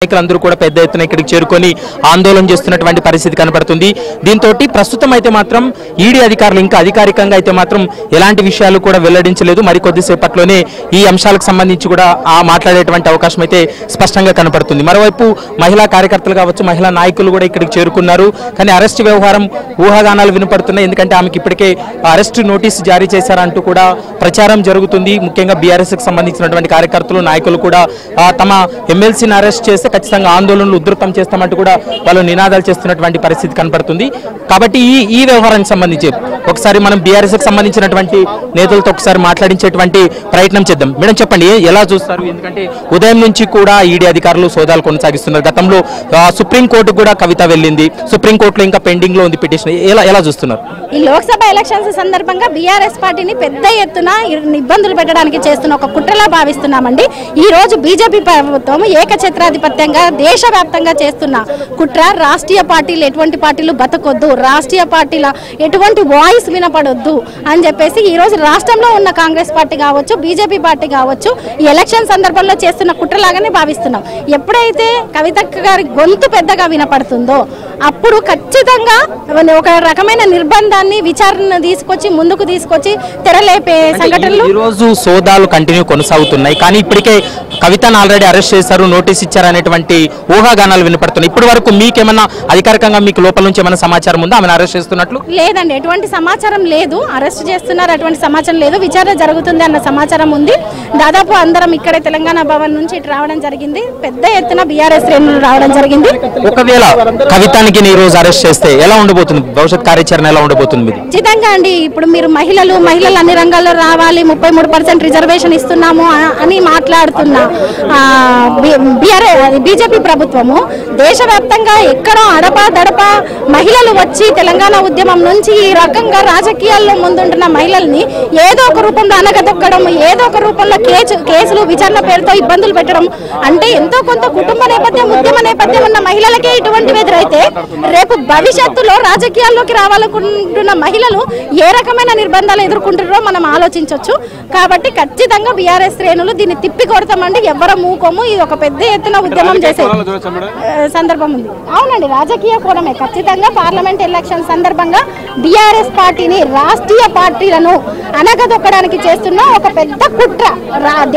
నాయకులందరూ కూడా పెద్ద ఎత్తున ఇక్కడికి చేరుకొని ఆందోళన చేస్తున్నటువంటి పరిస్థితి కనబడుతుంది. దీంతో ప్రస్తుతం అయితే మాత్రం ఈడీ అధికారులు ఇంకా అధికారికంగా అయితే మాత్రం ఎలాంటి విషయాలు కూడా వెల్లడించలేదు. మరి కొద్దిసేపట్లోనే ఈ అంశాలకు సంబంధించి కూడా మాట్లాడేటువంటి అవకాశం అయితే స్పష్టంగా కనబడుతుంది. మరోవైపు మహిళా కార్యకర్తలు కావచ్చు, మహిళా నాయకులు కూడా ఇక్కడికి చేరుకున్నారు. కానీ అరెస్ట్ వ్యవహారం ఊహాగానాలు వినపడుతున్నాయి. ఎందుకంటే ఆమెకి ఇప్పటికే అరెస్ట్ నోటీసు జారీ చేశారంటూ కూడా ప్రచారం జరుగుతుంది. ముఖ్యంగా బీఆర్ఎస్కి సంబంధించినటువంటి కార్యకర్తలు నాయకులు కూడా తమ ఎమ్మెల్సీని అరెస్ట్ చేస్తే ఖచ్చితంగా ఆందోళనలు ఉధృతం చేస్తామంటూ కూడా వాళ్ళు నినాదాలు చేస్తున్నటువంటి పరిస్థితి కనపడుతుంది. కాబట్టి ఈ వ్యవహారానికి సంబంధించి ఒకసారి మనం బీఆర్ఎస్కి సంబంధించినటువంటి నేతలతో ఒకసారి మాట్లాడించేటువంటి ప్రయత్నం చేద్దాం. మేడం చెప్పండి, ఎలా చూస్తారు? ఎందుకంటే ఉదయం నుంచి కూడా ఈడీ అధికారులు సోదాలు కొనసాగిస్తున్నారు. గతంలో సుప్రీంకోర్టు కూడా కవిత వెళ్ళింది. సుప్రీంకోర్టులో ఇంకా పెండింగ్ లో ఉంది పిటిషన్. ఎలా చూస్తున్నారు? ఈ లోక్సభ ఎలక్షన్స్ సందర్భంగా బీఆర్ఎస్ పార్టీని పెద్ద ఎత్తున ఇబ్బందులు పెట్టడానికి చేస్తున్న ఒక కుట్రలా భావిస్తున్నామండి. ఈ రోజు బీజేపీ ప్రభుత్వం ఏకఛత్రాధిపత్యంగా దేశవ్యాప్తంగా చేస్తున్న కుట్ర. రాష్ట్రీయ పార్టీలు ఎటువంటి పార్టీలు బతకొద్దు, రాష్ట్రీయ పార్టీల ఎటువంటి వాయిస్ వినపడొద్దు అని చెప్పేసి ఈ రోజు రాష్ట్రంలో ఉన్న కాంగ్రెస్ పార్టీ కావచ్చు, బీజేపీ పార్టీ కావచ్చు ఈ ఎలక్షన్ సందర్భంలో చేస్తున్న కుట్రలాగానే భావిస్తున్నాం. ఎప్పుడైతే కవిత గారి గొంతు పెద్దగా వినపడుతుందో అప్పుడు ఖచ్చితంగా ఒక రకమైన నిర్బంధాన్ని విచారణ తీసుకొచ్చి ముందుకు తీసుకొచ్చి తెరలేపే సంఘటనలు ఈ రోజు సోదాలు కంటిన్యూ కొనసాగుతున్నాయి. కానీ ఇప్పటికే కవితను ఆల్రెడీ అరెస్ట్ చేశారు, నోటీస్ ఇచ్చారనేటువంటి ఊహాగానాలు వినపడుతున్నాయి. ఇప్పటి వరకు మీకేమన్నా అధికారికంగా మీకు లోపల నుంచి ఏమైనా సమాచారం ఉందా ఆమెను అరెస్ట్ చేస్తున్నట్లు? లేదండి, ఎటువంటి సమాచారం లేదు. అరెస్ట్ చేస్తున్నారు అటువంటి సమాచారం లేదు. విచారణ జరుగుతుంది అన్న సమాచారం ఉంది. దాదాపు అందరం ఇక్కడే తెలంగాణ భవన్ నుంచి ఇటు రావడం జరిగింది. పెద్ద ఎత్తున బీఆర్ఎస్ శ్రేణులు రావడం జరిగింది. ఒకవేళ కవితానికి ఈ రోజు అరెస్ట్ చేస్తే ఎలా ఉండబోతుంది? భవిష్యత్ కార్యాచరణ ఎలా ఉండబోతుంది? ఖచ్చితంగా అండి, ఇప్పుడు మీరు మహిళలు అన్ని రంగాల్లో రావాలి, 33% రిజర్వేషన్ ఇస్తున్నాము అని మాట్లాడుతున్నా బీజేపీ ప్రభుత్వము దేశవ్యాప్తంగా ఎక్కడో అడపా మహిళలు వచ్చి తెలంగాణ ఉద్యమం నుంచి ఈ రకంగా రాజకీయాల్లో ముందుంటున్న మహిళల్ని ఏదో ఒక రూపంలో అనగదొక్కడం, ఏదో ఒక రూపంలో కేసులు విచారణ పేరుతో ఇబ్బందులు పెట్టడం అంటే ఎంతో కొంత కుటుంబ నేపథ్యం, ఉద్యమ నేపథ్యం ఉన్న మహిళలకే ఇటువంటివి ఎదురైతే రేపు భవిష్యత్తులో రాజకీయాల్లోకి రావాలనుకుంటున్న మహిళలు ఏ రకమైన నిర్బంధాలు ఎదుర్కొంటారో మనం ఆలోచించవచ్చు. కాబట్టి ఖచ్చితంగా బీఆర్ఎస్ శ్రేణులు దీన్ని తిప్పి కొడతామండి. ఎవరు మూకోము, ఇది ఒక పెద్ద ఎత్తున ఉద్యమం చేసే సందర్భం ఉంది. అవునండి, రాజకీయ కోణమే. ఖచ్చితంగా పార్లమెంట్ ఎలక్షన్ సందర్భంగా బీఆర్ఎస్ పార్టీని, రాష్ట్రీయ పార్టీలను అనగదొక్కడానికి చేస్తున్న ఒక పెద్ద కుట్ర.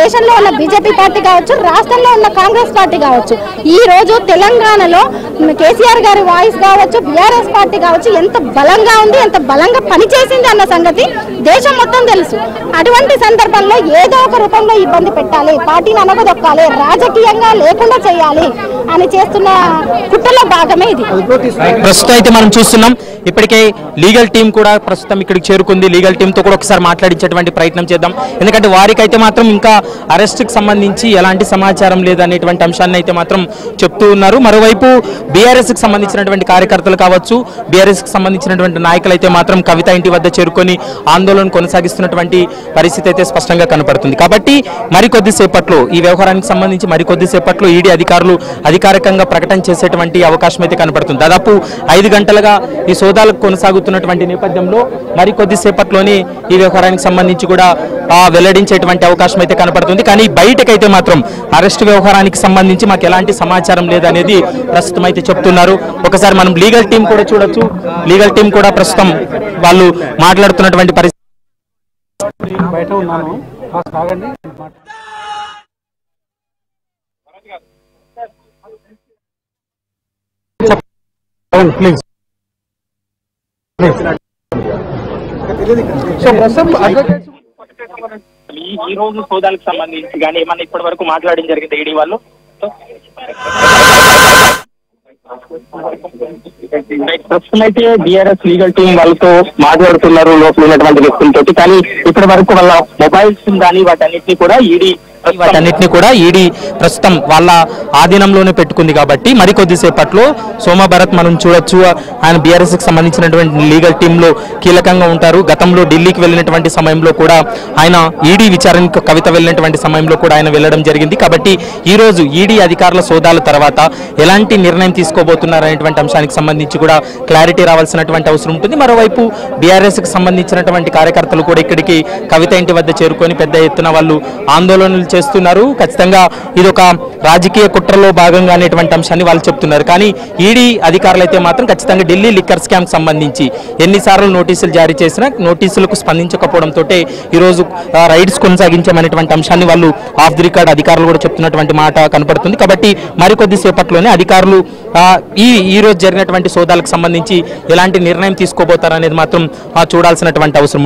దేశంలో ఉన్న బీజేపీ పార్టీ కావచ్చు, రాష్ట్రంలో ఉన్న కాంగ్రెస్ పార్టీ కావచ్చు, ఈ రోజు తెలంగాణలో కేసీఆర్ గారి వాయిస్ కావచ్చు, బీఆర్ఎస్ పార్టీ కావచ్చు ఎంత బలంగా ఉంది, ఎంత బలంగా పనిచేసింది అన్న సంగతి దేశం మొత్తం తెలుసు. అటువంటి సందర్భంలో ఏదో ఒక రూపంలో ఇబ్బంది పెట్టాలి, పార్టీని అనగదొక్కాలి, రాజకీయంగా లేకుండా చేయాలి అని చేస్తున్న కుట్రలో భాగమే ఇది. ప్రస్తుతం అయితే మనం చూస్తున్నాం ఇప్పటికే లీగల్ టీం కూడా ప్రస్తుతం ఇక్కడికి చేరుకుంది. లీగల్ టీంతో కూడా ఒకసారి మాట్లాడించేటువంటి ప్రయత్నం చేద్దాం. ఎందుకంటే వారికైతే మాత్రం ఇంకా అరెస్ట్కి సంబంధించి ఎలాంటి సమాచారం లేదనేటువంటి అంశాన్ని అయితే మాత్రం చెప్తూ ఉన్నారు. మరోవైపు బీఆర్ఎస్కి సంబంధించినటువంటి కార్యకర్తలు కావచ్చు, బీఆర్ఎస్కి సంబంధించినటువంటి నాయకులు అయితే మాత్రం కవిత ఇంటి వద్ద చేరుకొని ఆందోళన కొనసాగిస్తున్నటువంటి పరిస్థితి అయితే స్పష్టంగా కనపడుతుంది. కాబట్టి మరికొద్దిసేపట్లో ఈ వ్యవహారానికి సంబంధించి మరికొద్దిసేపట్లో ఈడీ అధికారులు అధికారికంగా ప్రకటన చేసేటువంటి అవకాశం అయితే కనపడుతుంది. దాదాపు 5 గంటలుగా ఈ సోదాలు కొనసాగుతున్నటువంటి నేపథ్యంలో మరికొద్దిసేపట్లోనే ఈ వ్యవహారానికి సంబంధించి కూడా వెల్లడించేటువంటి అవకాశం అయితే కనపడుతుంది. కానీ బయటకైతే మాత్రం అరెస్ట్ వ్యవహారానికి సంబంధించి మాకు ఎలాంటి సమాచారం లేదనేది ప్రస్తుతం అయితే చెప్తున్నారు. ఒకసారి మనం లీగల్ టీం కూడా చూడొచ్చు. లీగల్ టీం కూడా ప్రస్తుతం వాళ్ళు మాట్లాడుతున్నటువంటి పరిస్థితి. ఈ రోజు సోదాలకు సంబంధించి కానీ ఏమన్నా ఇప్పటి వరకు మాట్లాడడం జరిగింది ఈడీ వాళ్ళు? ప్రస్తుతం అయితే బీఆర్ఎస్ లీగల్ టీం వాళ్ళతో మాట్లాడుతున్నారు లోపల ఉన్నటువంటి వ్యక్తులతో. కానీ ఇప్పటి వరకు వాళ్ళ మొబైల్స్ కానీ వాటన్నిటిని కూడా ఈడీ ప్రస్తుతం వాళ్ళ ఆధీనంలోనే పెట్టుకుంది. కాబట్టి మరికొద్దిసేపట్లో సోమభరత్ మనం చూడొచ్చు. ఆయన బీఆర్ఎస్కి సంబంధించినటువంటి లీగల్ టీంలో కీలకంగా ఉంటారు. గతంలో ఢిల్లీకి వెళ్ళినటువంటి సమయంలో కూడా ఆయన ఈడీ విచారణకు కవిత వెళ్ళినటువంటి సమయంలో కూడా ఆయన వెళ్ళడం జరిగింది. కాబట్టి ఈ రోజు ఈడీ అధికారుల సోదాల తర్వాత ఎలాంటి నిర్ణయం తీసుకోబోతున్నారనే అనేటువంటి అంశానికి సంబంధించి కూడా క్లారిటీ రావాల్సినటువంటి అవసరం ఉంటుంది. మరోవైపు బీఆర్ఎస్కి సంబంధించినటువంటి కార్యకర్తలు కూడా ఇక్కడికి కవిత ఇంటి వద్ద చేరుకొని పెద్ద ఎత్తున వాళ్ళు ఆందోళనలు చేస్తున్నారు. ఖచ్చితంగా ఇది ఒక రాజకీయ కుట్రలో భాగంగా అనేటువంటి అంశాన్ని వాళ్ళు చెప్తున్నారు. కానీ ఈడీ అధికారులు అయితే మాత్రం ఖచ్చితంగా ఢిల్లీ లిక్కర్ స్కామ్ సంబంధించి ఎన్నిసార్లు నోటీసులు జారీ చేసినా నోటీసులకు స్పందించకపోవడంతో ఈరోజు రైడ్స్ కొనసాగించామనేటువంటి అంశాన్ని వాళ్ళు ఆఫ్ ది రికార్డ్ అధికారులు కూడా చెప్తున్నటువంటి మాట కనపడుతుంది. కాబట్టి మరికొద్ది సేపట్లోనే అధికారులు ఈ రోజు జరిగినటువంటి సోదాలకు సంబంధించి ఎలాంటి నిర్ణయం తీసుకోబోతారనేది మాత్రం చూడాల్సినటువంటి అవసరం.